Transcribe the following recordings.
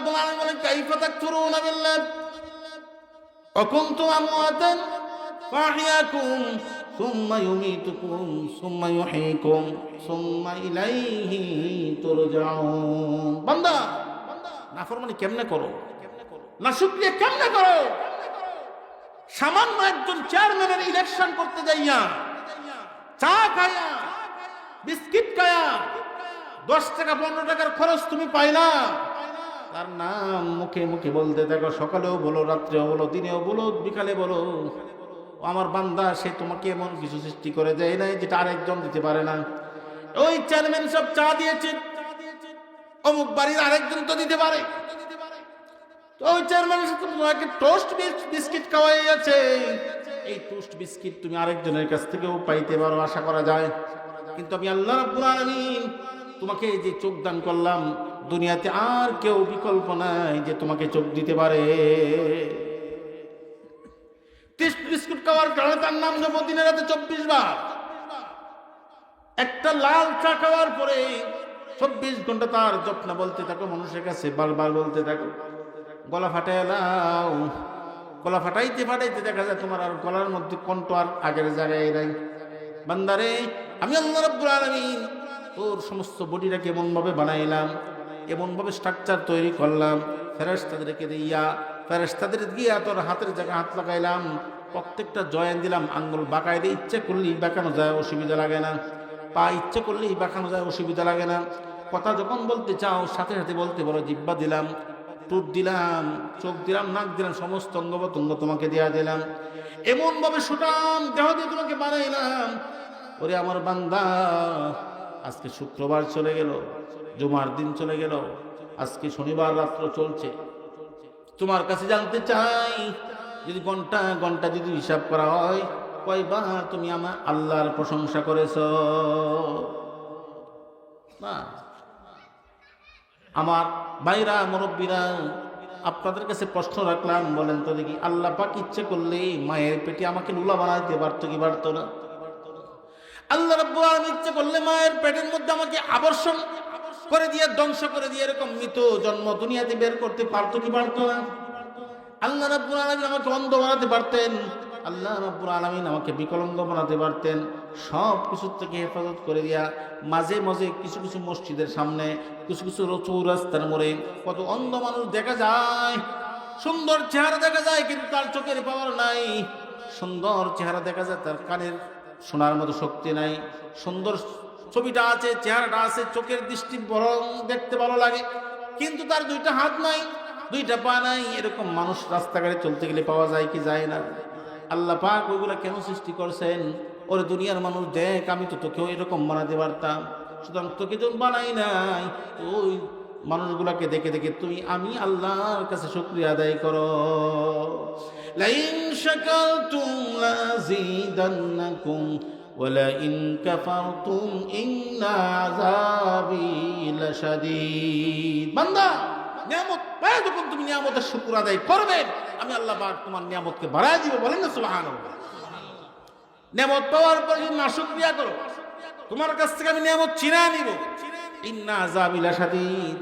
রাব্বুল আলামিন বলেন কাইফা তাকফুরুনা বিল্লাহ ওয়া কুনতুম আমওয়াতান ফাহিয়াকুম সুম্মা ইউমীতুকুম সুম্মা ইউহয়ীকুম সুম্মা ইলাইহি তুরজাউন। বান্দা নাফরমানি কেমনে করো, না শুকরিয়া কেমনে করো? সামান্য একজন চেয়ারম্যানের ইলেকশন করতে যাইয়া চা খায়া বিস্কিট খায়া 10 টাকা 15 টাকার খরচ তুমি পাইলা, তার নাম মুখে মুখে বলতে দেখো, সকালেও বলো, রাত্রেও বলো, দিনেও বলো, বিকালে বলো, আমার বান্দা সে তোমাকে এমন কিছু সৃষ্টি করে দেয় নাই যেটা আরেকজন দিতে পারে না। ওই চেয়ারম্যান সব চা দিয়েছে, অমুক বাড়ির আরেকজন তো দিতে পারে। ওই চেয়ারম্যান তোমাকে টোস্ট বিস্কিট খাওয়াইয়াছে, এই টোস্ট বিস্কিট তুমি আরেকজনের কাছ থেকেও পাইতে পারো, আশা করা যায়। কিন্তু আমি আল্লাহ রাব্বুল আলামিন তোমাকে যে চোখ দান করলাম, দুনিয়াতে আর কেউ বিকল্প নাই যে তোমাকে চোখ দিতে পারে। টেস্ট বিস্কুট খাওয়ার কারণে তার নাম নেব দিনের রাতে 24 বার। একটা লাল চা খাওয়ার পরে 24 ঘন্টা তার যত্ন বলতে থাকো, মানুষের কাছে বারবার বলতে থাকো। গলা ফাটাই লাও, গলা ফাটাইতে ফাটাইতে দেখা যায় তোমার আর গলার মধ্যে কণ্ঠ আর আগের জায়গায় নাই। বান্দারে, আমি আল্লাহ রাব্বুল আলামিন তোর সমস্ত বডিটাকে এমন ভাবে বানাইলাম, এমন ভাবে স্ট্রাকচার তৈরি করলাম, ফেরেশতাদেরকে দিয়া, ফেরেশতাদের গিয়া তোর হাতের জায়গায় হাত লাগাইলাম, প্রত্যেকটা জয়েন দিলাম, আঙ্গুল বাঁকাই দিয়ে ইচ্ছে করলেই বাঁকানো যায়, অসুবিধা লাগে না। পা ইচ্ছে করলেই বাঁকানো যায়, অসুবিধা লাগে না। কথা যখন বলতে চাও সাথে সাথে বলতে পারো। জিহ্বা দিলাম, টুট দিলাম, চোখ দিলাম, নাক দিলাম, সমস্ত অঙ্গ প্রত্যঙ্গ তোমাকে দেয়া দিলাম। এমন ভাবে সুঠাম দেহ দিয়ে তোমাকে বানাইলাম। ওরে আমার বান্দা, আজকে শুক্রবার চলে গেল, জুমার দিন চলে গেল, আজকে শনিবার রাত্র চলছে। তোমার কাছে জানতে চাই, যদি ঘন্টা ঘন্টা যদি হিসাব করা হয়, কয়বার তুমি আমার আল্লাহর প্রশংসা করেছ? না। আমার ভাইরা, মুরব্বীরা, আপনাদের কাছে প্রশ্ন রাখলাম, বলেন তো দেখি, আল্লাহ পাক ইচ্ছে করলে মায়ের পেটে আমাকে লুলা বানাইতে পারতো কি পারতো না? আল্লাহ রাব্বুল আলামিন ইচ্ছে করলে মায়ের পেটের মধ্যে আমাকে আবর্ষণ করে দিয়ে, ধ্বংস করে দিয়ে এরকম মৃত জন্ম দুনিয়াতে বের করতে পারতো কি পারতো না? আল্লাহ রাব্বুল আলামিন আমাকে অন্ধ বানাতে পারতেন, আল্লাহ রাব্বুল আলামিন আমাকে বিকলাঙ্গ বানাতে পারতেন। সব কিছু থেকে হেফাজত করে দিয়া মাঝে মাঝে কিছু কিছু মসজিদের সামনে, কিছু কিছু চৌরাস্তার মোড়ে কত অন্ধ মানুষ দেখা যায়। সুন্দর চেহারা দেখা যায়, কিন্তু তার চোখের পাওয়ার নাই। সুন্দর চেহারা দেখা যায়, তার কানের শোনার মতো শক্তি নাই। সুন্দর ছবিটা আছে, চেহারাটা আছে, চোখের দৃষ্টি বরং দেখতে ভালো লাগে, কিন্তু তার 2টা হাত নাই, 2টা পা নাই। এরকম মানুষ রাস্তাঘাটে চলতে গেলে পাওয়া যায় কি যায় না? আল্লাহ পাক ওইগুলা কেন সৃষ্টি করছেন? ওরে দুনিয়ার মানুষ দেখ, আমি তো তোকেও এরকম বানাতে পারতাম, সুতরাং তোকে যখন বানাই নাই, ওই মানুষগুলাকে দেখে দেখে তুমি আমি আল্লাহর কাছে শুকরিয়া আদায় করো। লাইন শাকারতুম লাযীদান্নাকুম ওয়া লাইন কাফারতুম ইন্না আযাবী লাশাদীদ। বান্দা, নিয়ামত পায় যখন তুমি নিয়ামতের শুকর আদায় করবে, আমি আল্লাহ পাক তোমার নিয়ামতকে বাড়ায় দিব। বলেন না সুবহানাল্লাহ। নিয়ামত পাওয়ার পর যদি নাশুকরিয়া করো, তোমার কাছ থেকে আমি নিয়ামত চিনায় নিব। ইন্না আযাবী লাশাদীদ।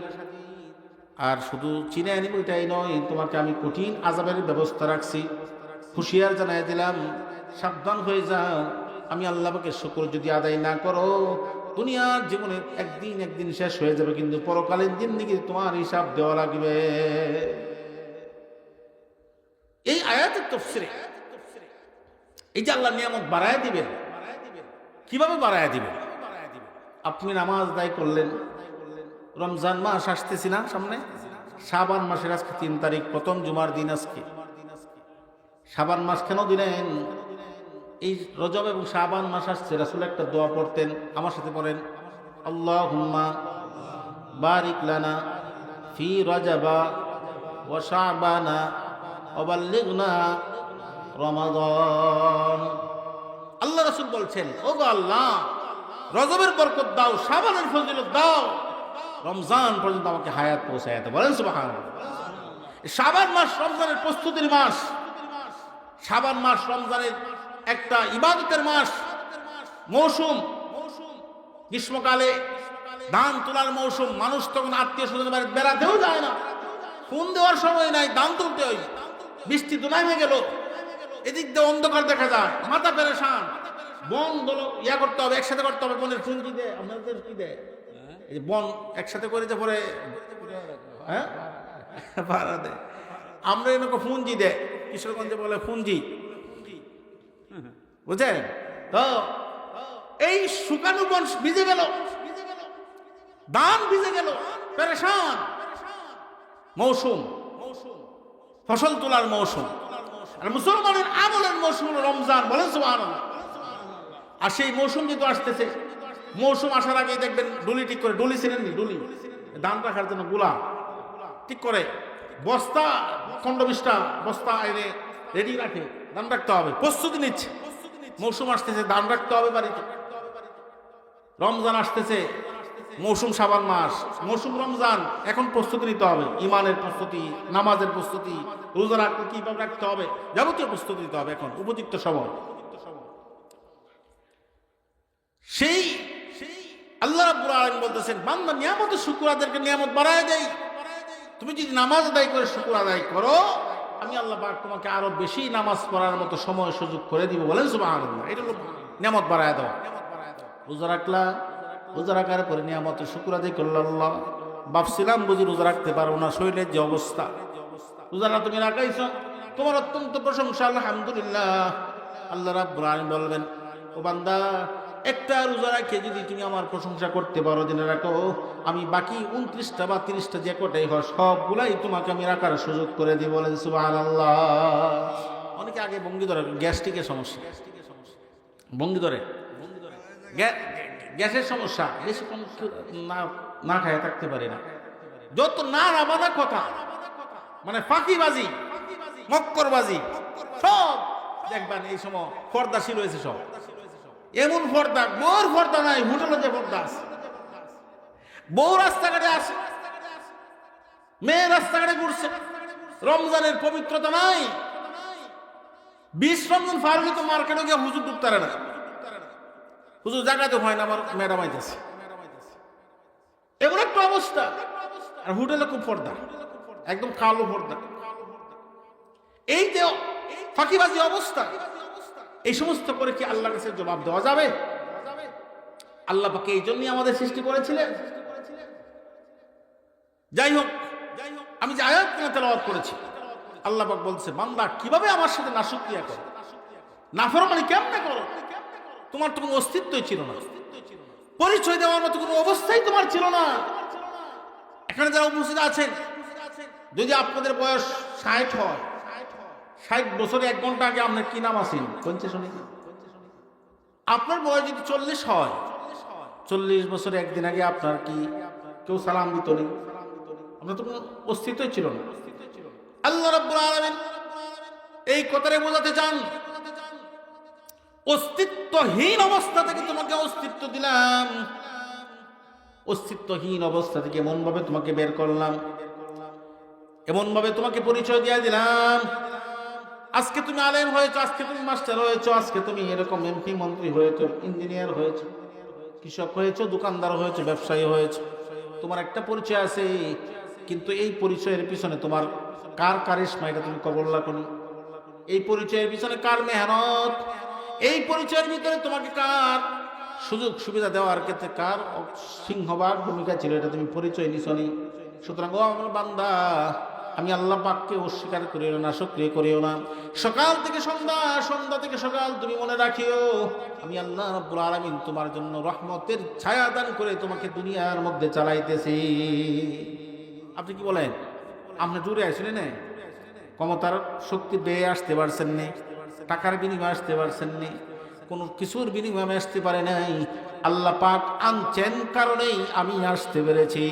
আর শুধু চিনায় নিব এটাই নয়, তোমাকে আমি কঠিন আযাবের ব্যবস্থা রাখছি। হুঁশিয়ার জানাই দিলাম, সাবধান হয়ে যাও। আমি আল্লাহ পাকের শুকর যদি আদায় না করো, দুনিয়ার জীবনে একদিন শেষ হয়ে যাবে, কিন্তু পরকালের দিন দিকে তোমার হিসাব দেওয়া লাগবে। এই আয়াতের তাফসীরে এই যে আল্লাহ নিয়ামত বাড়ায় দিবেন, কিভাবে বাড়ায় দিবেন? আপনি নামাজ আদায় করলেন, রমজান মাস আসতেছি না সামনে, শাবান মাসের আজকে 3 তারিখ, প্রথম জুমার দিন আজকে। শাবান মাস কেন দিলেন? এই রজব এবং শাবান মাস আসছে, রাসূল একটা দোয়া পড়তেন, আমার সাথে পড়েন, আল্লাহুম্মা বারিক লানা ফি রজবা ওয়া শাবানা ওয়া বাল্লিগনা রমাদান। আল্লাহ রাসূল বলছেন, ও গো আল্লাহ, রজবের বরকত দাও, শাবানের ফজিলত দাও, রমজান পর্যন্ত আমাকে হায়াত পৌঁছায় দাও। বলেন সুবহানাল্লাহ। শাবান মাস রমজানের প্রস্তুতির মাস, শাবান মাস রমজানের একটা ইবাদতের মাস, মৌসুম। গ্রীষ্মকালে ধান তোলার মৌসুম, মানুষ তখন আত্মীয় স্বজনের বাড়ি বেড়াতেও যায় না, ফোন দেওয়ার সময় নাই, দান তুলতে হয়। বৃষ্টি তো নামে গেল, এদিক দিয়ে অন্ধকার দেখা যায়, মাথা পেরেশান, বন দল ইয়া করতে হবে, একসাথে করতে হবে। বনের ফুল কি দেয় আপনাদের, কি দেয় এই যে বন একসাথে করে যে পরে, হ্যাঁ ভাড়া দেয়। আমরা এরকম ফুঞ্জি দেয়, কিশোরগঞ্জে বলে ফুঞ্জি, বুঝছেন তো? এই শুকানো বন ভিজে গেল, ধান ভিজে গেল, পেরেশান। মৌসুম, ফসল তোলার মৌসুম, আর মুসলমানের আমলের মৌসুম হলো রমজান। বলেন সুবহানাল্লাহ। আর সেই মৌসুম যেহেতু আসতেছে, মৌসুম আসার আগে দেখবেন ডুলি ঠিক করে, ডুলি ছিলেন নি, ডুলি ধান রাখার জন্য গুলা ঠিক করে, বস্তা 15-20টা বস্তা এনে রেডি রাখে, ধান রাখতে হবে, প্রস্তুতি নিচ্ছে। মৌসুম আসতেছে, ধান রাখতে হবে বাড়িতে। রমজান আসতেছে, মৌসুম শাবান মাস, মৌসুম রমজান, এখন প্রস্তুতি নিতে হবে, ইমানের প্রস্তুতি, নামাজের প্রস্তুতি, রোজা রাখতে কিভাবে রাখতে হবে, যাবতীয় প্রস্তুতি নিতে হবে। এখন উপযুক্ত সময়। সেই আল্লাহ রাব্বুল আলামিন বলতেছেন, বান্দা নিয়ামতের শুকর আদায়কে নিয়ামত বাড়ায় দেই। তুমি যদি নামাজ আদায় করে শুকর আদায় করো, আমি আল্লাহ পাক তোমাকে আরো বেশি নামাজ পড়ার মতো সময় সুযোগ করে দিব। বলেন সুবহানাল্লাহ। এটা হলো নিয়ামত বাড়ায় দাও। রোজা রাখলা, রোজা রাখার পরে নিয়ামতের শুকর আদায় করলো। আল্লাহ ভাবছিলাম বুঝি রোজা রাখতে পারো না, শরীরের যে অবস্থা, রোজাটা তুমি রাখাইছো, তোমার অত্যন্ত প্রশংসা, আলহামদুলিল্লাহ। আল্লাহ রাব্বুল আলামিন বলবেন, ও বান্দা, একটা রোজা রাখে যদি তুমি আমার প্রশংসা করতে পারো, দিনে রাখো, আমি বাকি 29টা বা 30টা যে কটাই হয় সবগুলাই তোমাকে আমি রাখার সুযোগ করে দিই। বলেন সুবহানাল্লাহ। অনেকে আগে ভঙ্গি ধরে, গ্যাস্ট্রিকের সমস্যা, ভঙ্গি ধরে, গ্যাসের সমস্যা, বেশি না খায় থাকতে পারে না। যত না রাবানা কথা, মানে ফাঁকিবাজি, মক্করবাজি, সব দেখবেন এই সময় পর্দাশীল হয়েছে। সব এমন পর্দা, বউর পর্দা নাই, হোটেলে যে পর্দা আছে, বউ রাস্তাঘাটে আসে, মেয়ে রাস্তাঘাটে ঘুরছে, রমজানের পবিত্রতা নাই। 20 রমজান পার হলে তো মার্কেটে গিয়ে হুজুর ঢুকতে পারে না, হুজুর জায়গাতে হয় না, আমার ম্যাডাম আইতেছে, এমন একটা অবস্থা। আর হোটেলে খুব পর্দা, একদম কালো পর্দা। এই যে ফাঁকিবাজি অবস্থা, এই সমস্ত করে কি আল্লাহর কাছে জবাব দেওয়া যাবে? আল্লাহ পাক এই জন্যই আমাদের সৃষ্টি করেছিলেন। যাই হোক, আমি যে আয়াতগুলো তেলাওয়াত করেছি, আল্লাহ পাক বলছে, বান্দা কিভাবে আমার সাথে নাশুকরিয়া করো, নাফরমানি কেমনে করো? তোমার তো কোনো অস্তিত্বই ছিল না, পরিচয় দেওয়ার মতো কোনো অবস্থাই তোমার ছিল না। এখানে যারা উপস্থিত আছেন, যদি আপনাদের বয়স 60 হয়, 60 বছরে 1 ঘন্টা আগে আপনার কি নাম আছেন? আপনার বয়স যদি 40 হয়, 40 বছরে একদিন আগে আপনার কি কেউ সালাম দিত নেই? আপনার তো কোনো অস্তিত্বই ছিল না। আল্লাহ রাব্বুল আলামিন এই কথাটা বোঝাতে চান, অস্তিত্বহীন অবস্থা থেকে তোমাকে অস্তিত্ব দিলাম, অস্তিত্বহীন অবস্থা থেকে এমন ভাবে তোমাকে বের করলাম, এমন ভাবে তোমাকে পরিচয় দিয়ে দিলাম। আজকে তুমি আলেম হয়েছো, আজকে তুমি মাস্টার হয়েছো, আজকে তুমি এরকম এমপি মন্ত্রী হয়েছো, ইঞ্জিনিয়ার হয়েছো, কৃষক হয়েছো, দোকানদার হয়েছো, ব্যবসায়ী হয়েছো, তোমার একটা পরিচয় আছে। কিন্তু এই পরিচয়ের পিছনে তোমার কার কারিশমা, এটা তুমি কবর রাখনি। এই পরিচয়ের পিছনে কার মেহনত, এই পরিচয়ের ভিতরে তোমাকে কার সুযোগ সুবিধা দেওয়ার ক্ষেত্রে কার সিংহভাগ ভূমিকা ছিল, এটা তুমি পরিচয় নিছনি। সুতরাং ও আমার বান্দা, আমি আল্লাহ পাককে অস্বীকার করিও না, সক্রিয় করিও না। সকাল থেকে সন্ধ্যা, সন্ধ্যা থেকে সকাল তুমি মনে রাখিও, আমি আল্লাহ রাব্বুল আলামিন তোমার জন্য রহমতের ছায়া দান করে তোমাকে দুনিয়ার মধ্যে চালাইতেছি। আপনি কি বলেন? আপনি দূরে আসলেন না, ক্ষমতার শক্তি বেয়ে আসতে পারছেন না, টাকার বিনিময়ে আসতে পারছেন না, কোনো কিছুর বিনিময়ে আসতে পারে নাই। আল্লাহ পাক আনছেন কারণেই আমি আসতে পেরেছি।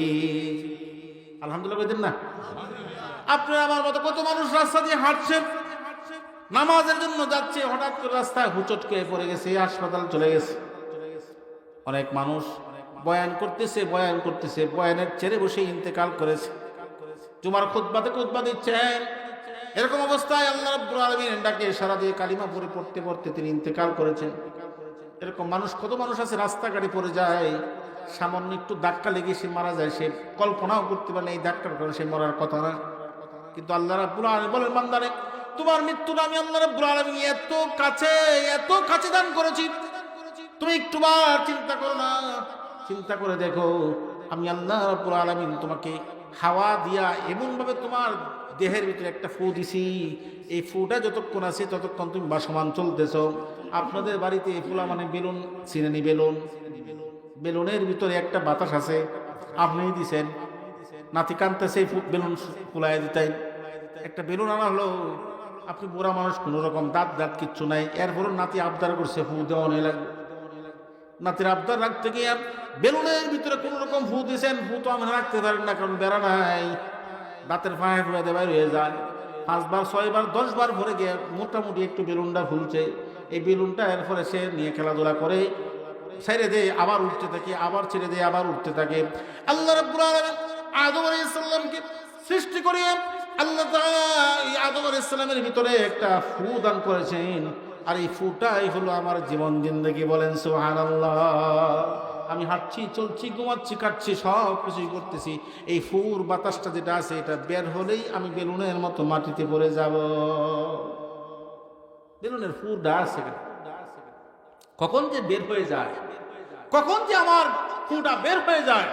আলহামদুলিল্লাহ বলেন না? আপনার আমার মতো কত মানুষ রাস্তা দিয়ে হাঁটছেন, নামাজের জন্য যাচ্ছে, হঠাৎ করে রাস্তায় হুচট খেয়ে পড়ে গেছে, হাসপাতাল চলে গেছে। অনেক মানুষ বয়ান করতেছে, বয়ানের চেরে বসে ইন্তেকাল করেছে। জুমার খুতবা দিচ্ছেন, এরকম অবস্থায় আল্লাহ রাব্বুল আলামিন ডাকে সারা দিয়ে কালিমা পড়তে পড়তে তিনি ইন্তেকাল করেছেন। এরকম মানুষ, কত মানুষ আছে রাস্তাঘাটে পড়ে যায়, সামান্য একটু ধাক্কা লেগে সে মারা যায়, সে কল্পনাও করতে পারে না এই ধাক্কার কারণে সে মরার কথা না। কিন্তু আল্লাহ রাব্বুল আলামিন বলেন, বান্দারে তোমার মৃত্যুটা আমি আল্লাহ রাব্বুল আলামিন এত কাছে দান করেছি, তুমি একটুবার চিন্তা করো না, চিন্তা করে দেখো আমি আল্লাহ রাব্বুল আলামিন তোমাকে হাওয়া দিয়া এমনভাবে তোমার দেহের ভিতরে একটা ফু দিছি, এই ফুটা যতক্ষণ আছে ততক্ষণ তুমি বাসমান চলতেছ। আপনাদের বাড়িতে ফুলা মানে বেলুন, চিনেনি বেলুন, বেলুনের ভিতরে একটা বাতাস আছে, আপনি দিছেন, নাতি কানতেছে বেলুন ফুলাই দিতেন, একটা বেলুন আনা হলো, আপনি বুড়া মানুষ, কোনো রকম দাঁত কিচ্ছু নাই, এরপরও নাতি আবদার করছে ফু দেওয়া অনেক লাগবে। নাতির আবদার রাখতে গিয়ে বেলুনের ভিতরে কোন রকম ফু দিয়েছেন, ফু তো আমরা রাখতে পারেন না, কারণ বেড়া নাই, দাঁতের ফাঁয়ে ফুয়ে বাইর হয়ে যায়। 5 বার 6 বার 10 বার ভরে গিয়ে মোটামুটি একটু বেলুনটা ফুলছে, এই বেলুনটা এরপরে সে নিয়ে খেলাধুলা করে, ছেড়ে দেয় আবার উঠতে থাকে, আবার ছেড়ে দেয় আবার উঠতে থাকে। আল্লাহ রাব্বুল আলামিন আদম আলাইহিস সালামকে সৃষ্টি করে আল্লাহ তাআলা এই আদম আলাইহিস সালামের ভিতরে একটা ফু দান করেছেন, আর এই ফুটাই হলো আমার জীবন জিন্দেগি। বলেন সুবহানাল্লাহ। আমি হাঁটছি, চলছি, ঘুমাচ্ছি, কাটছি, সব কিছুই করতেছি, এই ফুর বাতাসটা যেটা আছে এটা বের হলেই আমি বেলুনের মতো মাটিতে পড়ে যাব। বেলুনের ফুরটা আছে, কখন যে বের হয়ে যায়, কখন যে আমার ফুটা বের হয়ে যায়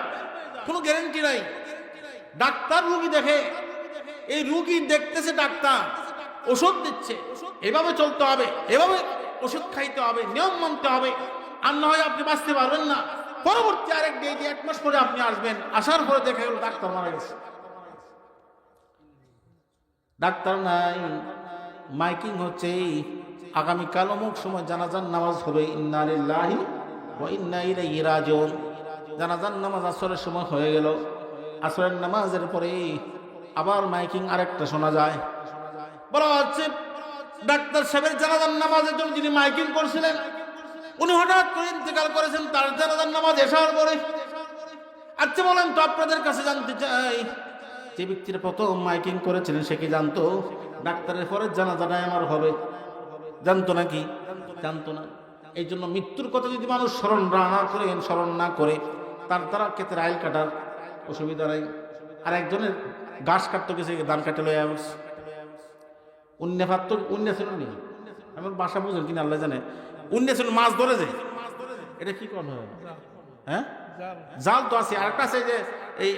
কোনো গ্যারান্টি নাই। ডাক্তার রুগী দেখে, এই রুগী দেখতেছে, ডাক্তার ওষুধ দিচ্ছে, এভাবে চলতে হবে, এভাবে ওষুধ খাইতে হবে, নিয়ম মানতে হবে, আর না হয় আপনি বাঁচতে পারবেন না। পরবর্তী আরেক ডে 1 মাস পরে আপনি আসবেন, আসার পরে দেখা গেল ডাক্তার মারা গেছে, ডাক্তার নাই। মাইকিং হচ্ছে, আগামীকাল অমুক সময় জানাজার নামাজ হবে, ইন্না লিল্লাহি ওয়া ইন্না ইলাইহি রাজিউন। জানাজার নামাজ আসরের সময় হয়ে গেল, আসরের নামাজের পরে আবার মাইকিং আরেকটা শোনা যায়, বলা হচ্ছে ডাক্তার সাহেবের জানাজার নামাজের জন্য যিনি মাইকিং করছিলেন উনি হঠাৎ করে ইন্তেকাল করেছেন তার জানাজার নামাজ এসার পরে। আচ্ছা বলেন তো, আপনাদের কাছে জানতে চাই, যে ব্যক্তির প্রথম মাইকিং করেছিলেন সে কি জানতো ডাক্তারের পরে জানাজাটা আমার হবে? জানতো নাকি? জানতো না। এই জন্য মৃত্যুর কথা যদি মানুষ স্মরণ না করে তার দ্বারা ক্ষেতের আইল কাটার অসুবিধা নাই। আর একজনের গাছ কাটতে গেছে, ধান কাটে লয়ে আসছে, আমার বাসা বুঝেন কিনা আল্লাহ জানে, মাছ ধরে যে এটা কি করা হয়? হ্যাঁ, জাল তো আছে, আর একটা আছে যে এই,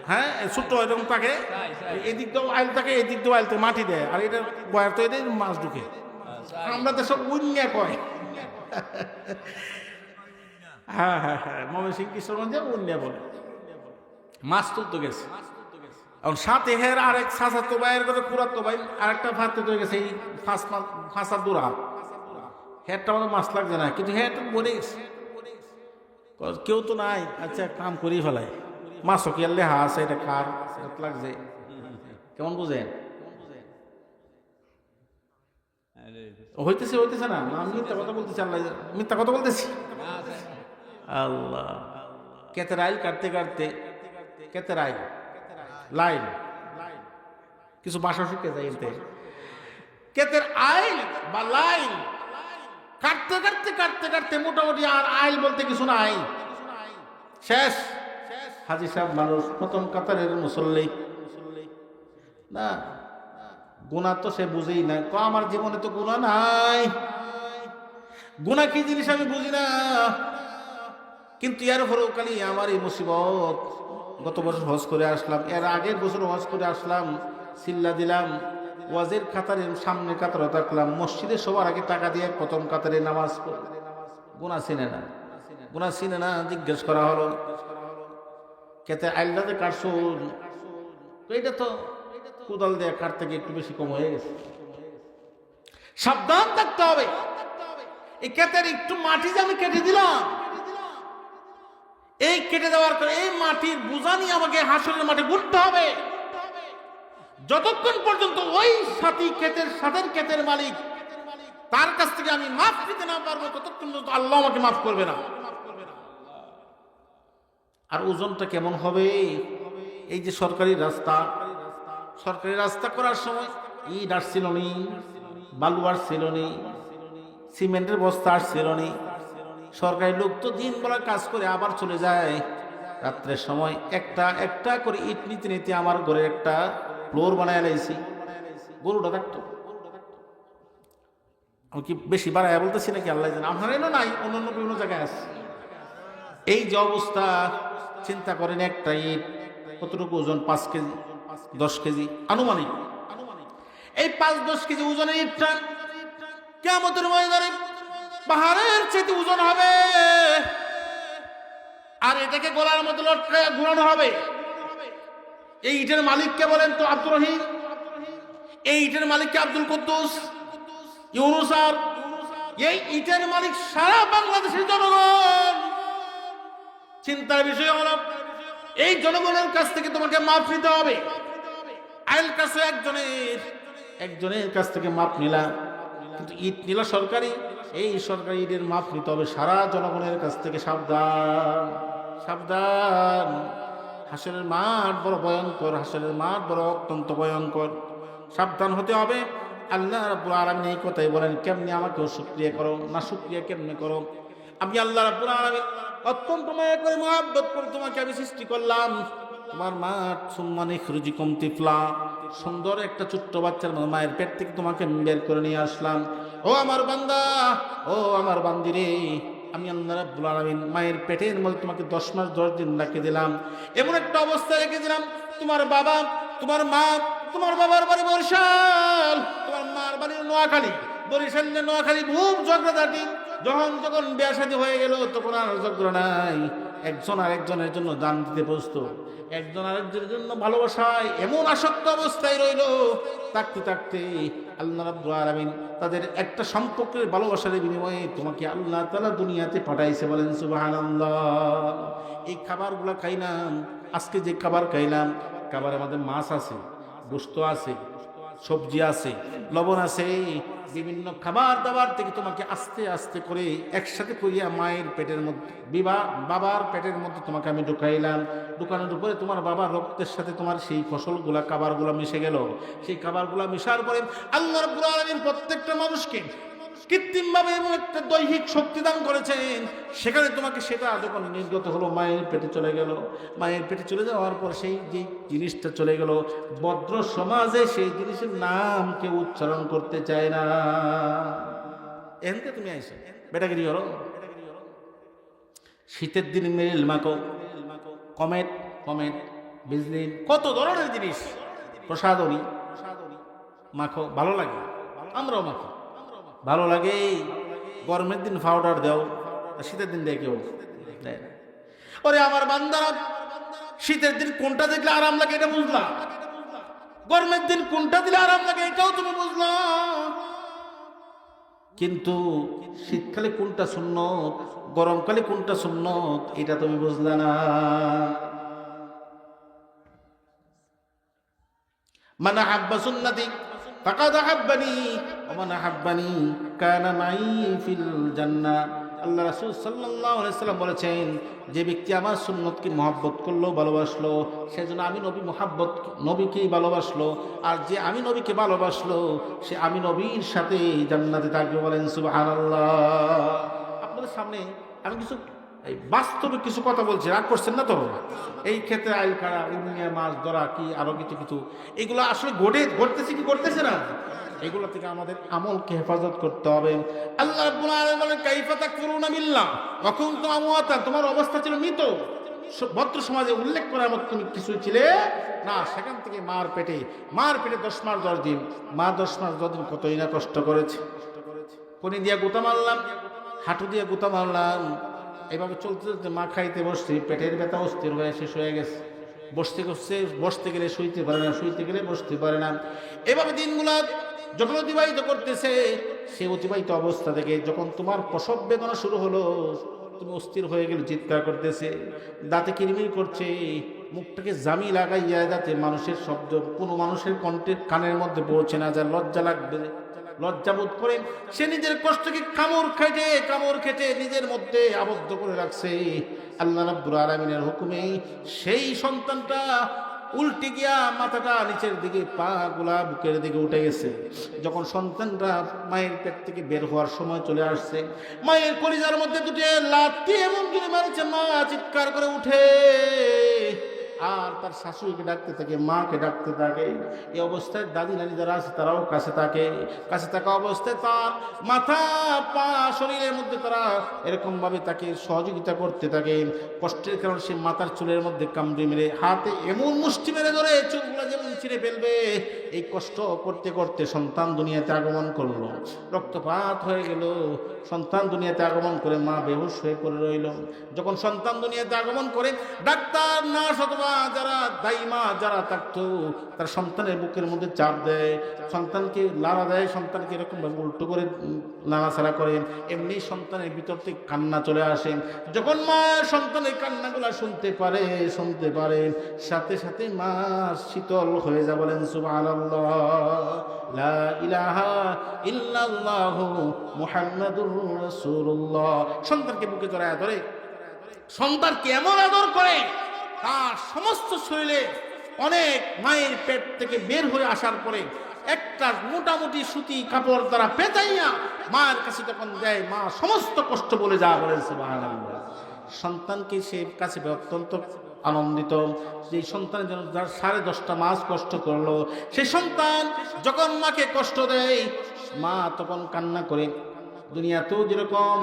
হ্যাঁ ছোট্ট এরকম থাকে, এদিক দিয়েও আইল থাকে, এদিক দিয়েও আইল থেকে মাটি দেয়, আর এটা বয়ার তো এদের মাছ ঢুকে, আমরা তো সব উন্নিয়া কয়। হ্যাঁ হ্যাঁ হ্যাঁ, ময়মনসিংহ কিশোরগঞ্জে উন্নিয়া বলে। মাছ তুলতে গেছে, এখন সাথে হের আরেক সাসাতো ভাইয়ের করে পুরাতো ভাই আরেকটা ফাঁকতে তো গেছে, এই ফাঁসার দূরা হেরটা আমাদের মাছ লাগছে না, কিন্তু হেরটা বলে গেছে, কেউ তো নাই, আচ্ছা কাম করেই ফেলায়, মাছও কি আল্লে হাস এটা কার লাগছে, কেমন বুঝেন? হইতেছে না, আমি মিথ্যা কথা বলতেছি, আল্লাহ মিথ্যা কথা বলতেছি। আল্লাহ কেতের আইল কাটতে কাটতে, কেতের আইল লাইন কিছু বাসা শিখতে যাই, কেতের আইল বা লাইন কাটতে কাটতে কাটতে কাটতে মোটামুটি আর আইল বলতে কিছু নাই, শেষ। হাজি সাহেব মানুষ, প্রথম কাতারের মুসল্লি না, গুনাহ তো সে বুঝেই না, আমার জীবনে তো গুনাহ নাই, গুনাহ কি জিনিস আমি বুঝি না, কিন্তু এর পরেও খালি আমার এই মুসিবত। গত বছর হজ করে আসলাম, এর আগের বছর হজ করে আসলাম, সিল্লা দিলাম, ওয়াজের কাতারের সামনে কাতারে থাকলাম, মসজিদে সবার আগে টাকা দিয়ে প্রথম কাতারে নামাজ পড়ে, গুনাহ চিনে না, জিজ্ঞেস করা হলো কেতে আইল্লাতে কাটছুন, তো এটা তো কোদাল দিয়ে কাটতে গিয়ে একটু বেশি কম হয়ে গেছে। সাবধান থাকতে হবে, এই কেতের একটু মাটি যে আমি কেটে দিলাম, এই কেটে দেওয়ার পরে এই মাটির বোঝা নিয়ে আমাকে হাসরের মাঠে ঘুরতে হবে, যতক্ষণ পর্যন্ত ওই সাথের ক্ষেতের মালিক তার কাছ থেকে আমি মাফ দিতে না পারবো, ততক্ষণ পর্যন্ত আল্লাহ আমাকে মাফ করবে না। আর ওজনটা কেমন হবে? এই যে সরকারি রাস্তা করার সময় ইট আসছিল নি, বালু আসছিল নি, সিমেন্টের বস্তা আসছিল নি, সরকারি লোক তো দিন বেলা কাজ করে আবার চলে যায়, রাত্রের সময় একটা একটা করে ইট নিতে নিতে আমার ঘরে একটা ফ্লোর বানায় লাইছি, গরুটা থাকতো। আমি কি বেশি বাড়ায় বলতেছি নাকি আল্লাহ জানে, আপনার এনে নাই, অন্যান্য বিভিন্ন জায়গায় আছে। এই যে অবস্থা, চিন্তা করেন একটা ইট কতটুকু ওজন, 5 কেজি 10 কেজি আনুমানিক। এই 5-10 কেজি ওজনের ইটটা কিয়ামতের ময়দানে পাহাড়ের চেয়ে ওজন হবে, আর এটাকে গলার মধ্যে লটকায় ঘুরানো হবে। এই ইটের মালিককে বলেন তো আব্দুর রহিম, এই ইটের মালিককে আব্দুল কুদ্দুস, ইউনুস। আর এই ইটের মালিক সারা বাংলাদেশের জনগণ। চিন্তার বিষয় হলো এই জনগণের কাছ থেকে তোমাকে মাপ নিতে হবে। আইল কাছে একজনের কাছ থেকে মাপ নিলাম, কিন্তু ইট নিল সরকারি, এই সরকারি ইটের মাপ নিতে হবে সারা জনগণের কাছ থেকে। সাবধান সাবধান, হাসরের মাঠ বড় ভয়ঙ্কর, হাসরের মাঠ বড় অত্যন্ত ভয়ঙ্কর, সাবধান হতে হবে। আল্লাহ রাব্বুল আলামিন এই কথাই বলেন, কেমনে আমাকেও শুকরিয়া করো, না শুকরিয়া কেমনে করো। আমি আল্লাহ রাব্বুল আলামিন অত্যন্ত মায়া করে মহব্বত করে তোমাকে আমি সৃষ্টি করলাম। তোমার মাঠ সুম্মা নিখরুজিকুম তিফলা, সুন্দর একটা ছোট্ট বাচ্চার মায়ের পেট থেকে তোমাকে বের করে নিয়ে আসলাম। ও আমার বান্দা, ও আমার বান্দিরে, আমি আল্লাহ রাব্বুল আলামিন মায়ের পেটের মধ্যে তোমাকে 10 মাস 10 দিন রেখে দিলাম। এমন একটা অবস্থায় রেখে দিলাম, তোমার বাবা, তোমার মা, তোমার বাবার বাড়ি বরিশাল, তোমার মার বাড়ি নোয়াখালী, বরিশালে নোয়াখালী খুব ঝগড়াঝাটি। যখন বিয়ে শাদী হয়ে গেল তখন আর ঝগড়া নাই, একজন আরেকজনের জন্য জান দিতে প্রস্তুত, একজন আরেকজনের জন্য ভালোবাসায় এমন আসক্ত অবস্থায় রইল। থাকতে থাকতে আল্লাহ রাব্বুল আলামিন তাদের একটা সম্পর্কের ভালোবাসার বিনিময়ে তোমাকে আল্লাহ তাআলা দুনিয়াতে পাঠাইছে। বলেন সুবহানাল্লাহ। এই খাবারগুলো খাইলাম, আজকে যে খাবার খাইলাম, খাবারের মধ্যে মাছ আছে, গোশত আছে, সবজি আছে, লবণ আছে, বিভিন্ন খাবার দাবার থেকে তোমাকে আস্তে আস্তে করে একসাথে করিয়া মায়ের পেটের মধ্যে, বাবার পেটের মধ্যে তোমাকে আমি ঢুকাইলাম। ঢুকানোর উপরে তোমার বাবার রক্তের সাথে তোমার সেই ফসলগুলা, খাবারগুলা মিশে গেল। সেই খাবারগুলা মিশার পরে আল্লাহ রাব্বুল আলামিন প্রত্যেকটা মানুষকে কৃত্রিমভাবে এমন একটা দৈহিক শক্তি দান করেছেন, সেখানে তোমাকে সেটা যখন নির্গত হলো, মায়ের পেটে চলে গেল। মায়ের পেটে চলে যাওয়ার পর সেই যে জিনিসটা চলে গেল, ভদ্র সমাজে সেই জিনিসের নাম কেউ উচ্চারণ করতে চায় না। এনতে তুমি আইসো বেটাগিরি হলো। শীতের দিন মেরিল মাখো, কমেট কমেট, বিজলিন, কত ধরনের জিনিস, প্রসাদনী মাখো, ভালো লাগে, আমরাও মাখো, ভালো লাগে। গরমের দিন পাউডার দাও, শীতের দিন দেয় কেউ দেয় না। ওরে আমার বান্দারা, শীতের দিন কোনটা দেখলে আরাম লাগে এটা বুঝলাম, গরমের দিন কোনটা দিলে আরাম লাগে এটাও তুমি বুঝলাম, কিন্তু শীতকালে কোনটা সুন্নত, গরমকালে কোনটা সুন্নত এটা তুমি বুঝলা না। মান আহাব্বা সুন্নতি ফাকাদ আহাব্বানি ওয়া মান আহাব্বানি কানা মাই ফিল জান্নাহ। আল্লাহ রাসূল সাল্লাল্লাহু আলাইহি ওয়াসাল্লাম বলেছেন, যে ব্যক্তি আমার সুন্নতকে মহব্বত করলো, ভালোবাসলো, সেজন্য আমি নবীকেই ভালোবাসলো, আর যে আমি নবীকে ভালোবাসলো সে আমি নবীর সাথে জান্নাতে থাকবে। বলেন সুবহানাল্লাহ। আপনাদের সামনে আমি কিছু বাস্তবিক কিছু কথা বলছি, রাগ করছেন না তো? এই ক্ষেত্রে আইল কাড়া, উড়িয়া মাছ ধরা, কি আরো কিছু এগুলো আসলে ঘটতেছে কি ঘটতেছে না, এগুলো থেকে আমাদের আমলকে হেফাজত করতে হবে। আল্লাহ রাব্বুল আলামিন বলেন, কাইফা তাকফুরুনা বিল্লাহ ওয়া কুনতুম আমওয়াতান, তোমার অবস্থা ছিল মৃত। ভদ্র সমাজে উল্লেখ করার মতো তুমি কিছু ছিলে না। সেখান থেকে মার পেটে 10 মাস 10 দিন, মা 10 মাস 10 দিন কতই না কষ্ট করেছে। কোনি দিয়া গুতা মারলাম, হাঁটু দিয়ে গুতা মারলাম, এইভাবে চলতে চলতে মা খাইতে বসছে, পেটের ব্যথা অস্থির হয়ে শেষ হয়ে গেছে। বসতে গেলে শুইতে পারে না, শুইতে গেলে বসতে পারে না। এভাবে দিনগুলা যখন অতিবাহিত করতেছে, সে অতিবাহিত অবস্থা থেকে যখন তোমার প্রসব বেদনা শুরু হলো, তুমি অস্থির হয়ে গেলে, চিৎকার করতেছে, দাঁতে কিরমির করছে, মুখটাকে জামি লাগাইয়া, যাতে মানুষের শব্দ কোনো মানুষের কণ্ঠের কানের মধ্যে পৌঁছে না যায়, লজ্জা লাগবে, লজ্জাবোধ করে সে নিজের কষ্টকে কামড় খেটে নিজের মধ্যে আবদ্ধ করে রাখছে। আল্লাহ রাব্বুল আলামিনের হুকুমে সেই সন্তানটা উল্টে গিয়া মাথাটা নিচের দিকে, পা গুলা বুকের দিকে উঠে গেছে। যখন সন্তানটা মায়ের পেট থেকে বের হওয়ার সময় চলে আসছে, মায়ের কলিজার মধ্যে দুটো লাথি এমন জোরে মারছে, মা চিৎকার করে উঠে আর তার শাশুড়িকে ডাকতে থাকে, মাকে ডাকতে থাকে। এই অবস্থায় দাদি নানি যারা আছে তারাও কাছে থাকে। কাছে থাকা অবস্থায় তার মাথা পা শরীরের মধ্যে তারা এরকম ভাবে তাকে সহযোগিতা করতে থাকে। কষ্টের কারণে সে মাথার চুলের মধ্যে কামড়ে মেরে হাতে এমন মুষ্টি মেরে ধরে চুলগুলো যেমন ছিঁড়ে ফেলবে। এই কষ্ট করতে করতে সন্তান দুনিয়াতে আগমন করলো, রক্তপাত হয়ে গেল। সন্তান দুনিয়াতে আগমন করে মা বেহুশ হয়ে পড়ে রইল। যখন সন্তান দুনিয়াতে আগমন করে, ডাক্তার নার্স অথবা যারা দাইমা যারা থাকতো তার সন্তানের বুকের মধ্যে চাপ দেয়, সন্তানকে লাড়া দেয়, সন্তানকে এরকম ভাবে উল্টো করে নাড়াচাড়া করে। এমনি সন্তানের ভিতর থেকে কান্না চলে আসে। যখন মা সন্তানের কান্নাগুলা শুনতে পারে সাথে সাথে মা শীতল হয়ে যা বলেন সুবহানাল্লাহ, লা ইলাহা ইল্লাল্লাহু মুহাম্মাদুর রাসূলুল্লাহ। সন্তানকে বুকে জড়ায় ধরে, সন্তানকে এমন আদর করে তার সমস্ত শরীরে অনেক মায়ের পেট থেকে বের হয়ে আসার পরে একটা মোটামুটি সুতি কাপড় দ্বারা পেঁচাইয়া মায়ের কাছে যখন দেয়, মা সমস্ত কষ্ট বলে যা বলেন সুবহানাল্লাহ। সন্তানকে সে কাছে অত্যন্ত আনন্দিত। যে সন্তান যেন 10.5 মাস কষ্ট করলো, সেই সন্তান যখন মাকে কষ্ট দেয় মা তখন কান্না করে। দুনিয়াতেও যেরকম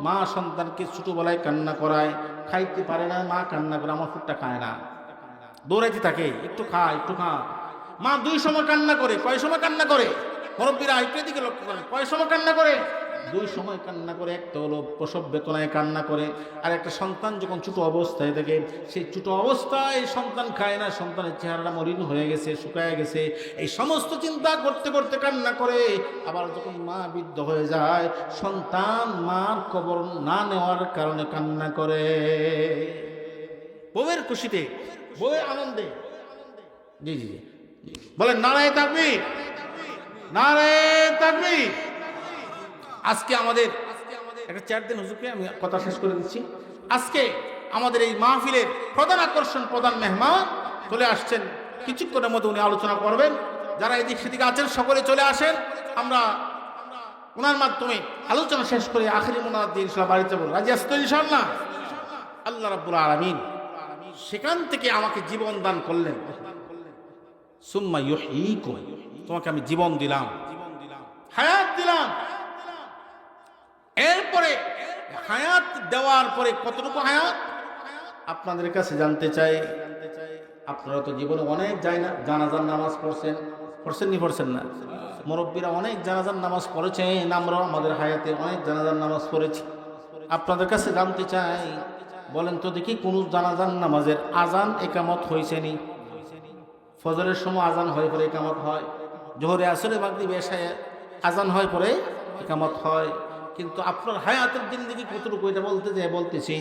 মা সন্তানকে ছোটবেলায় কান্না করায়, খাইতে পারে না মা কান্না করে, আমার ফুটটা খায় না, দৌড়াইতে থাকে, একটু খা একটু খা। মা 2 সময় কান্না করে। কয় সময় কান্না করে? মুরব্বীরা একটু দিকে লক্ষ্য করেন, কয় সময় কান্না করে? 2 সময় কান্না করে। একটা হলো প্রসব বেদনায় কান্না করে, আর একটা সন্তান যখন ছোট অবস্থায় থাকে, সেই ছোট অবস্থায় সন্তান খায় না, সন্তানের চেহারাটা মলিন হয়ে গেছে, শুকায় গেছে, এই সমস্ত চিন্তা করতে করতে কান্না করে। আবার যখন মা বৃদ্ধ হয়ে যায়, সন্তান মার কবর না নেওয়ার কারণে কান্না করে। বউয়ের খুশিতে, বউয়ের আনন্দে। জি জি জি বলেন নারায়ে তাকবীর, নারায়ে তাকবীর। আজকে আমাদের একটা 4 দিন হুজুরকে আমি কথা শেষ করে দিচ্ছি। আজকে আমাদের এই মাহফিলের প্রধান আকর্ষণ, প্রধান মেহমান চলে আসছেন। কিছুক্ষণের মধ্যে উনি আলোচনা করবেন। যারা এদিক সেদিক আছেন সকলে চলে আসেন। আমরা ওনার মাধ্যমে আলোচনা শেষ করে আখিরি মোনাজাত দিয়ে ইনশাআল্লাহ বাড়িতে যাব। রাজি আছেন তো ইনশাআল্লাহ? আল্লাহ রাব্বুল আলামিন সেখান থেকে আমাকে জীবন দান করলেন। সুম্মা ইউহয়িকুম, তোমাকে আমি জীবন দিলাম, হায়াত দিলাম। এরপরে হায়াত দেওয়ার পরে কতটুকু হায়াত আপনাদের কাছে জানতে চাই। আপনারা তো জীবনে অনেক জানাজার নামাজ পড়ছেন, পড়ছেন না? মুরব্বীরা অনেক জানাজার নামাজ পড়েছেন, আমরাও আমাদের হায়াতে অনেক জানাজার নামাজ পড়েছি। আপনাদের কাছে জানতে চাই, বলেন তো দেখি কোন জানাজার নামাজের আজান একামত হয়েছে নি? ফজরের সময় আজান হয় পরে একামত হয়, জোহরে আসরে মাগরিব এশায় আজান হয় পরে একামত হয়। কিন্তু আপনার হায়াতের জিন্দেগি কতটুকু, এটা বলতেছি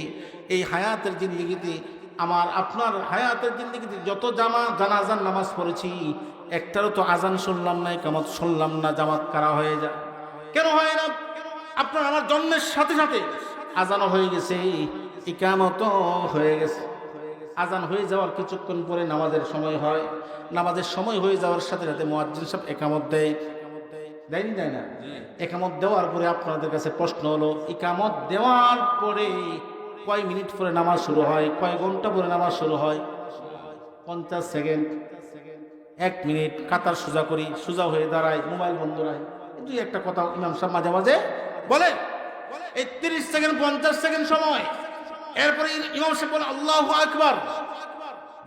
এই হায়াতের জিন্দেগিতে, আপনার হায়াতের জিন্দেগিতে যত জানাজার নামাজ পড়েছি, একটারও তো আজান শুনলাম না, একামত শুনলাম না। জামাত কারা হয়ে যায়? কেন হয় না? আপনার আমার জন্মের সাথে সাথে আজানও হয়ে গেছে, ইকামতও হয়ে গেছে। আজান হয়ে যাওয়ার কিছুক্ষণ পরে নামাজের সময় হয়। নামাজের সময় হয়ে যাওয়ার সাথে সাথে মুয়াজ্জিন সাহেব একামত দেয় না? একামত দেওয়ার পরে আপনাদের কাছে প্রশ্ন হলো, ইকামত দেওয়ার পরে কয় মিনিট পরে নামাজ শুরু হয়, কয় ঘন্টা পরে নামাজ শুরু হয়? 50 সেকেন্ড, 1 মিনিট। কাতার সোজা করি, সোজা হয়ে দাঁড়ায়, মোবাইল বন্ধ রায়। কিন্তু একটা কথা ইমাম সাহেব মাঝে মাঝে বলে, এই 30 সেকেন্ড 50 সেকেন্ড সময়। এরপরে ইমাম সাহেব বলে আল্লাহু আকবার।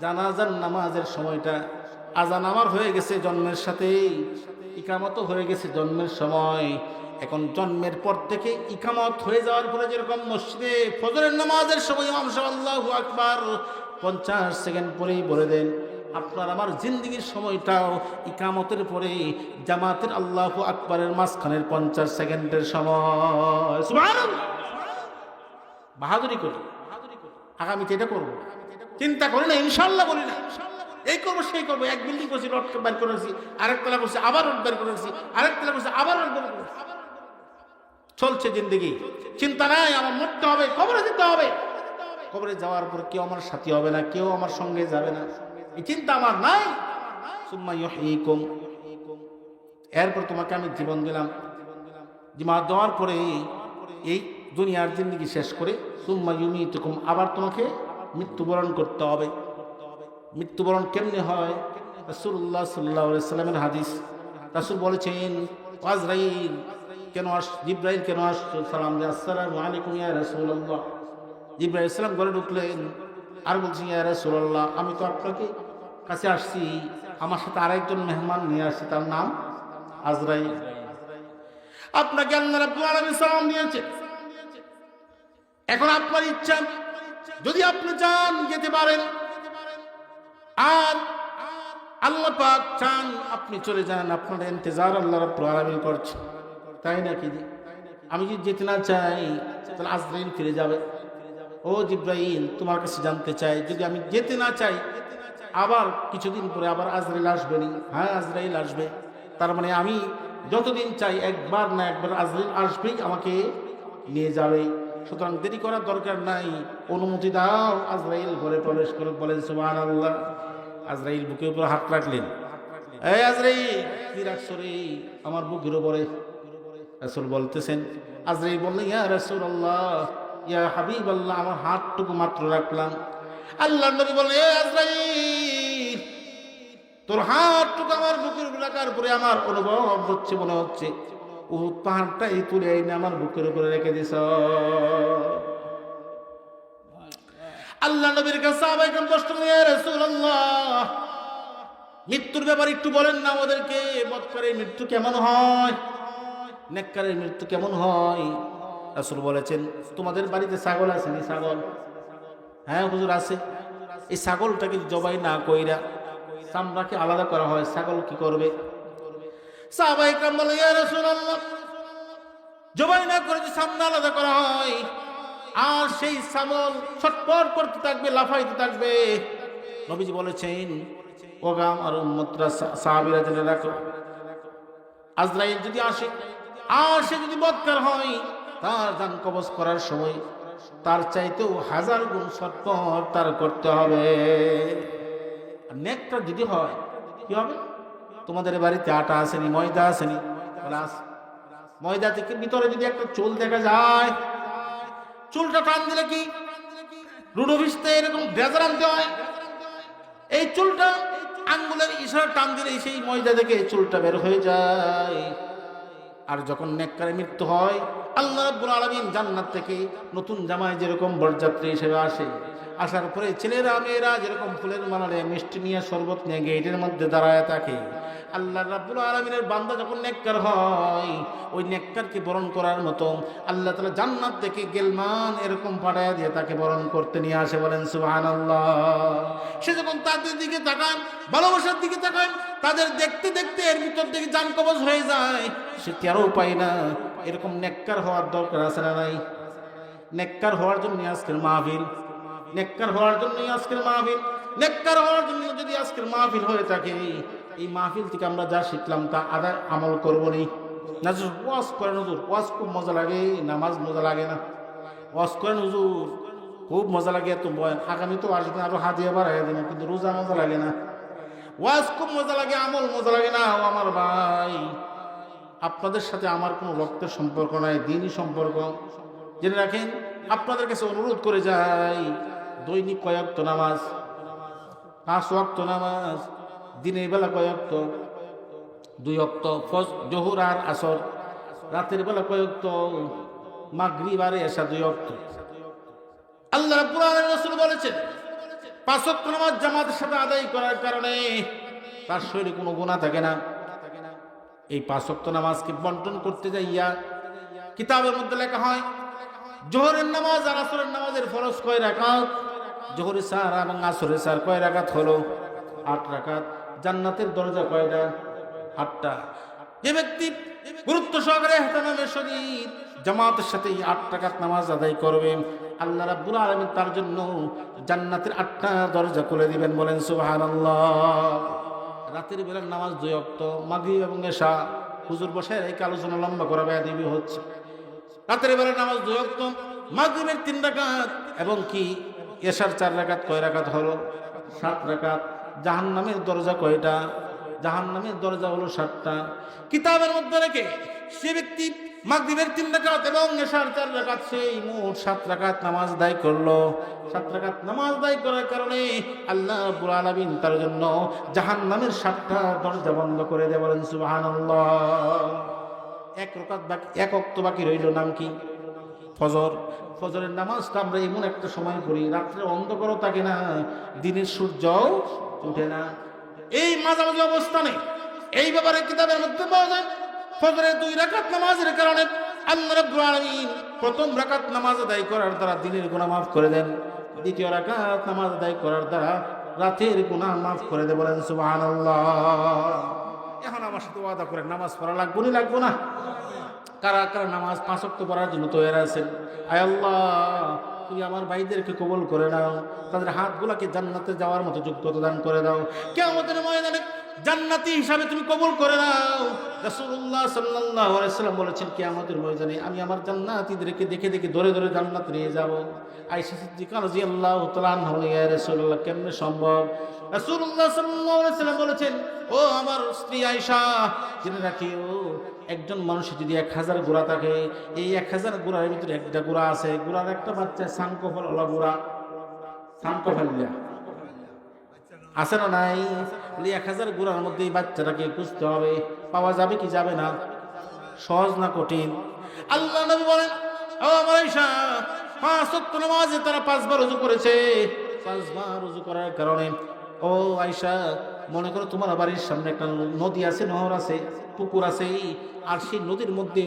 জানাজার নামাজের সময়টা আজান আমার হয়ে গেছে জন্মের সাথে, ইকামতও হয়ে গেছে জন্মের সময়। এখন জন্মের পর থেকে ইকামত হয়ে যাওয়ার পরে যেরকম মসজিদে ফজরের নামাজের সময় ইমাম সাহেব আল্লাহু আকবার 50 সেকেন্ড পরেই বলে দেন, আপনার আমার জিন্দেগির সময়টাও ইকামতের পরে জামাতের আল্লাহু আকবারের মাঝখানের 50 সেকেন্ডের সময়। সুবহানাল্লাহ, বাহাদুরি করি, আগামীতে এটা করবো, চিন্তা করি না, ইনশাল্লাহ বলি না, এই করবো সেই করবো। এক বিল্ডিং করছি, রড বের করেছি, আরেক তলা করছি, আবার রড বের করেছি, আরেক তলা করছি, আবার রড বের করেছি। চলছে জিন্দেগি, চিন্তা নাই আমার মরতে হবে, কবরে যেতে হবে। কবরে যাওয়ার পর কেউ আমার সাথী হবে না, কেউ আমার সঙ্গে যাবে না, এই চিন্তা আমার নাই। সুম্মা ইউহয়িকুম, এরপর তোমাকে আমি জীবন দিলাম। জীবন দেওয়ার পরে এই দুনিয়ার জিন্দেগি শেষ করে সুম্মা ইউমিতুকুম, আবার তোমাকে মৃত্যুবরণ করতে হবে। মৃত্যুবরণ কেমনে হয়? রাসূলুল্লাহ সাল্লাল্লাহু আলাইহি সাল্লামের হাদিস, রাসূল বলেছেন, আজরাইল কেন জিবরাইল কেন আসছো? সালাম দিয়ে আসসালামু আলাইকুম ইয়া রাসূলুল্লাহ। জিবরাইল সালাম ঘরে ঢুকলেন আর বলছেন, ইয়া রাসূলুল্লাহ, আমি তো আপনাকে কাছে আসছি, আমার সাথে আরেকজন মেহমান নিয়ে আসছি, তার নাম আজরাইল। আপনাকে আল্লাহ রাব্বুল আলামিন সালাম দিয়েছে, এখন আপনার ইচ্ছা, যদি আপনি চান যেতে পারেন, আর আল্লাহ পাক চান আপনি চলে যান, আপনার ইন্তজার আল্লাহ রাব্বুল আলামিন করছে, তাই নাকি? আমি যদি যেতে না চাই তাহলে আজরাইল ফিরে যাবে। ও জিবরাইল, তোমার কাছে জানতে চাই, যদি আমি যেতে না চাই আবার কিছুদিন পরে আবার আজরাইল আসবে নি? হ্যাঁ, আজরাইল আসবে। তার মানে আমি যতদিন চাই একবার না একবার আজরাইল আসবেই, আমাকে নিয়ে যাবে। সুতরাং দেরি করার দরকার নাই, অনুমতি দাও, আজরাইল ঘরে প্রবেশ করে। বলেন সুবহানাল্লাহ। আজরাইল বুকের উপর হাত রাখলেন। এই আজরাইল, কি রাখছো রে আমার বুকের উপরে? রাসূল বলতেছেন, আজরাইল বললেন, ইয়া রাসূলুল্লাহ, ইয়া হাবিবাল্লাহ, আমার হাতটুকু মাত্র রাখলাম। আল্লাহর নবী বললেন, এ আজরাইল, তোর হাতটুকু আমার বুকের উপর রাখার পরে আমার অনুভব হচ্ছে, মনে হচ্ছে উহুদ পাহাড়টাই তুলে এনে আমার বুকের উপরে রেখে দিছ। আল্লাহ নবীর কাছে সাহাবায়ে কেরাম প্রশ্ন করলেন, ইয়া রাসূলুল্লাহ, মৃত্যুর ব্যাপারে একটু বলেন না আমাদেরকে, বদকারের মৃত্যু কেমন হয়, নেককারের মৃত্যু কেমন হয়? রাসূল বলেছেন, তোমাদের বাড়িতে ছাগল আছে নি? ছাগল? হ্যাঁ হুজুর আছে। এই ছাগলটাকে জবাই না কইরা চামড়াকে আলাদা করা হয়, ছাগল কি করবে? সাহাবায়ে কেরাম বলে, ইয়া রাসূলুল্লাহ, জবাই না করে যে চামড়া আলাদা করা হয়, আর সেই ছাগল ছটফট করতে থাকবে, লাফাইতে থাকবে। নবীজি বলেছেন, ওগা আমার উম্মতরা, সাহাবীরা জেনে রাখো, আজরাইল যদি আসে আর সে যদি বদকার হয়, তার জান কবজ করার সময় তার চাইতেও 1000 গুণ ছটফট তার করতে হবে। নেককার যদি হয় কি হবে? তোমাদের বাড়িতে আটা আসেনি, ময়দা আসেনি? ময়দা থেকে ভিতরে যদি একটা চুল দেখা যায়, চুলটা টান দিলে কি রুডো ভিজতে এরকম ড্রেজার আনতে হয়? এই চুলটা আঙ্গুলের ইশারা টান দিলে সেই ময়দা থেকে চুলটা বের হয়ে যায়। আর যখন নেককারের মৃত্যু হয়, আল্লাহ রাব্বুল আলামিন জান্নাত থেকে নতুন জামাই যেরকম বরযাত্রী হিসেবে আসে, আসার পরে ছেলেরা মেয়েরা যেরকম ফুলের মালারে মিষ্টি নিয়ে শরবত নিয়ে গেটের মধ্যে দাঁড়ায় থাকে, আল্লাহ রাব্বুল আলামিনের বান্দা যখন নেককার হয়, ওই নেককারকে বরণ করার মতো আল্লাহ তাআলা জান্নাত থেকে গেলমান এরকম পাঠায়া দিয়ে তাকে বরণ করতে নিয়ে আসে। বলেন সুবহানাল্লাহ। সে যখন তাদের দিকে তাকান, ভালোবাসার দিকে তাকান, তাদের দেখতে দেখতে এর ভিতর থেকে জান কবজ হয়ে যায়, সে তেরো পায় না। এরকম নেককার হওয়ার দরকার আছে না নাই? নেককার হওয়ার জন্য আজকের মাহফিল, নেককার হওয়ার জন্যই আজকের মাহফিল। নেককার হওয়ার জন্য যদি আজকের মাহফিল হয়ে থাকে, এই মাহফিল থেকে আমরা যা শিখলাম তা আদায় আমল করবো নি। না ওয়াজ করেন হুজুর, ওয়াজ খুব মজা লাগে, নামাজ মজা লাগে না। ওয়াজ করেন হুজুর, খুব মজা লাগে, এত বয়ান, আগামী তো আসবেন আরো হাদিয়া বাড়াই দেবেন, কিন্তু রোজা মজা লাগে না। ওয়াজ খুব মজা লাগে, আমল মজা লাগে না। ও আমার ভাই, আপনাদের সাথে আমার কোনো রক্তের সম্পর্ক নাই, দিনই সম্পর্ক। জেনে রাখেন, আপনাদের কাছে অনুরোধ করে যাই, দৈনিক কয় ওয়াক্ত নামাজ? 5 ওয়াক্ত নামাজ। দিনের বেলা কয় ওয়াক্ত? 2 ওয়াক্ত, জোহর আর আসর। রাতের বেলা কয় ওয়াক্ত? মাগরিব আর এশা 2 ওয়াক্ত। আল্লাহ রাব্বুল আলামিন রাসূল বলেছেন, 5 ওয়াক্ত নামাজ জামাতের সাথে আদায় করার কারণে তার শরীরে কোনো গুনাহ থাকে না। এই 5 ওয়াক্ত নামাজকে বন্টন করতে যাইয়া কিতাবের মধ্যে লেখা হয়, জোহরের নামাজ আর আসরের নামাজের ফরজ কয় রাকাত? জোহরের 4 এবং আসরের 4 কয় রাকাত হলো? 8 রাকাত। জান্নাতের দরজা কয়টা? 8টা। যে ব্যক্তি গুরুত্ব সহকারে ইহতিমামের সহিত জামাতের সাথে 8 রাকাত নামাজ আদায় করবে, আল্লাহ রাব্বুল আলামিন তার জন্য জান্নাতের 8টা দরজা খুলে দিবেন। বলেন সুবহানাল্লাহ। রাতের বেলার নামাজ 2 ওয়াক্ত, মাগরিব এবং এশা। হুজুর বসে এই আলোচনা লম্বা করা বেয়াদবি হচ্ছে। রাতের বেলার নামাজ 2 ওয়াক্ত, মাগরিবের 3 রাকাত এবং কি এশার 4 রাকাত। কয় রাকাত হলো? 7 রাকাত। জাহান্নামের দরজা কয়টা? জাহান্নামের দরজা হলো 7টা। কিতাবের মধ্যে রেখে সে ব্যক্তি মাগরিবের 3 রাকাত এবং এশার 4 রাকাত, সেই মোট 7 রাকাত নামাজ আদায় করলো। 7 রাকাত নামাজ আদায় করার কারণে আল্লাহ রাব্বুল আলামিন তার জন্য জাহান্নামের 7টা দরজা বন্ধ করে দেয়। বলেন সুবহানাল্লাহ। এক ওয়াক্ত বাকি রইল, নাম কি? ফজর। ফজরের নামাজটা আমরা এমন একটা সময় পড়ি, রাত্রে অন্ধকারও থাকে না, দিনের সূর্য উঠে না, এই মাঝামাঝি অবস্থানে। এই ব্যাপারে কিতাবের মধ্যে পাওয়া যায় ফজরের 2 রাকাত নামাজের কারণে আল্লাহ রাব্বুল আলামিন প্রথম রাকাত নামাজ আদায় করার দ্বারা দিনের গুনাহ মাফ করে দেন, দ্বিতীয় রাকাত নামাজ আদায় করার দ্বারা রাতের গুনাহ মাফ করে দেন। বলেন সুবহানাল্লাহ। এখন আমার সাথে ওয়াদা করেন, নামাজ পড়া লাগবো না? কারা কারা নামাজ 5 ওয়াক্ত পড়ার জন্য তৈরি আছেন? আয় আল্লাহ, তুমি আমার ভাইদেরকে কবুল করে নাও, তাদের হাতগুলাকে জান্নাতে যাওয়ার মতো যোগ্যতা দান করে দাও। কিয়ামতের ময়দানে জান্নাতি হিসাবে তুমি কবুল করে নাও। রাসূলুল্লাহ সাল্লাল্লাহু আলাইহি ওয়াসাল্লাম বলেছেন, কিয়ামতের ময়দানে আমি আমার জান্নাতীদেরকে দেখে দেখে ধরে ধরে জান্নাত নিয়ে যাব। আয়েশা সিদ্দিকা রাদিয়াল্লাহু তাআলা আনহা, ইয়া রাসূলুল্লাহ, কেমনে সম্ভব? রাসূলুল্লাহ সাল্লাল্লাহু আলাইহি ওয়াসাল্লাম বলেছেন, ও আমার স্ত্রী আয়েশা, জেনে রাখিও, একজন মানুষের যদি 1000 ঘোড়া থাকে, এই 1000 ঘোড়ার ভিতরে একটা ঘোড়া আছে, ঘোড়ার একটা বাচ্চা সানকফল ওলা ঘোড়া, সানকফালিয়া আছে না নাই? 1000 ঘোড়ার মধ্যে এই বাচ্চাটাকে খুঁজতে হবে, পাওয়া যাবে কি যাবে না? সহজ না কঠিন? আল্লাহ নবী বলেন, ও আমার আয়েশা, 5 ওয়াক্ত নামাজে তারা 5 বার ওযু করেছে। 5 বার ওযু করার কারণে, ও আয়েশা, মনে করো তোমার বাড়ির সামনে একটা নদী আছে, নহর আছে, পুকুর আছে, আর সেই নদীর মধ্যে,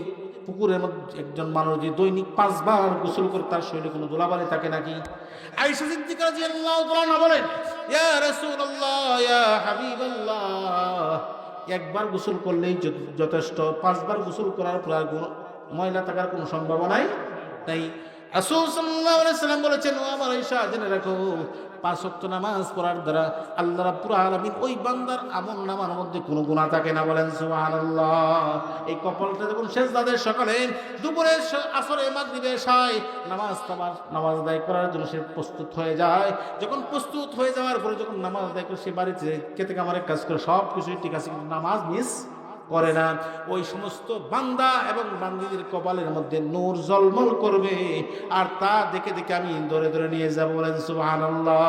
পুকুরের মধ্যে একজন মানুষ যদি দৈনিক 5 বার গোসল করে, তার শরীরে কোনো ধুলাবালি থাকে নাকি? আয়েশা সিদ্দিকা রাদিয়াল্লাহু তাআলা বলেন, ইয়া রাসূলুল্লাহ, ইয়া হাবিবাল্লাহ, একবার গোসল করলেই যথেষ্ট, 5 বার গোসল করার পর ময়লা থাকার কোনো সম্ভাবনাই তাই রাসূল সাল্লাল্লাহু আলাইহি ওয়াসাল্লাম বলেছেন, ও আমার আয়েশা, জেনে রাখো, 5 ওয়াক্ত নামাজ পড়ার দ্বারা আল্লাহ রাব্বুল আলামিন ওই বান্দার আমলনামার মধ্যে কোনো গুনাহ থাকে না। বলেন সুবহানাল্লাহ। এই কপালটা যখন সেজদাদের সকালে, দুপুরে, আসরে, মাগরিবে, এশায় নামাজ আদায় করার জন্য সে প্রস্তুত হয়ে যায়, যখন প্রস্তুত হয়ে যাওয়ার পরে যখন নামাজ আদায় করে সে বাড়িতে খেতে কামারে কাজ করে, সব কিছুই ঠিক আছে, কিন্তু নামাজ মিস করে না, ওই সমস্ত বান্দা এবং বান্দীদের কপালের মধ্যে নূর ঝলমল করবে, আর তা দেখে দেখে আমি ধরে ধরে নিয়ে যাব। বলেন সুবহানাল্লাহ।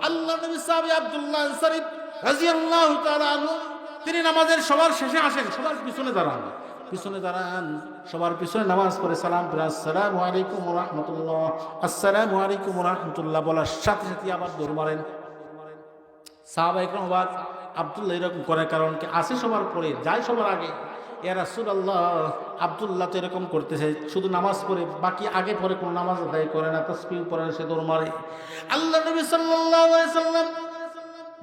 আল্লাহ নবী সাহাবী আব্দুল্লাহ আনসারী রাদিয়াল্লাহু তাআলা আনহু, তিনি নামাজের সবার শেষে আসেন, সবার পিছনে দাঁড়ান, সবার পিছনে নামাজ পড়ে সালাম পড়ে, আসসালামু আলাইকুম ওয়া রাহমাতুল্লাহ, আসসালামু আলাইকুম ওয়া রাহমাতুল্লাহ বলার সাথে সাথে আবার দৌড় মারেন। সাহাবায়ে কেরাম অবাক, আব্দুল্লাহ এরকম করার কারণ কি? আসে সবার পরে, যায় সবার আগে। ইয়া রাসূলুল্লাহ, আব্দুল্লাহ তো এরকম করতেছে, শুধু নামাজ পড়ে, বাকি আগে পরে কোনো নামাজ আদায় করে না, তাসবিহ পড়ে, সে দৌড় মারে। আল্লাহ নবী সাল্লাল্লাহু আলাইহি সাল্লাম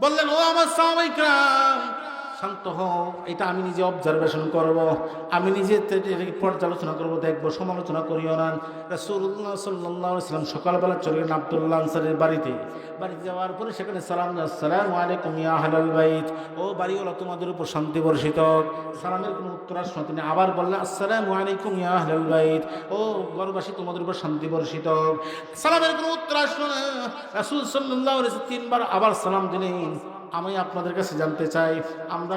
বললেন, ও আমার সাহাবায়ে কেরাম, শান্ত হও, এটা আমি নিজে অবজারভেশন করব, আমি নিজে পর্যালোচনা করব, দেখবো, সমালোচনা করিও না। রাসূলুল্লাহ সাল্লাল্লাহু আলাইহি ওয়াসাল্লাম সকালবেলা চলে গেলেন আব্দুল্লাহ আনসারীর বাড়িতে যাওয়ার পরে সেখানে সালাম, আসসালামু আলাইকুম ইয়া আহলাল বাইত, ও বাড়িওয়ালা, তোমাদের উপর শান্তি বর্ষিত। সালামের কোনো উত্তর আসলো না, তিনি আবার বললেন, আসসালামু আলাইকুম ইয়া আহলাল বাইত, ও ঘরবাসী, তোমাদের উপর শান্তি বর্ষিত। সালামের কোনো উত্তর আসলো না। রাসূল সাল্লাল্লাহু আলাইহি ওয়াসাল্লাম 3 বার আবার সালাম দিলেন। আমি আপনাদের কাছে জানতে চাই, আমরা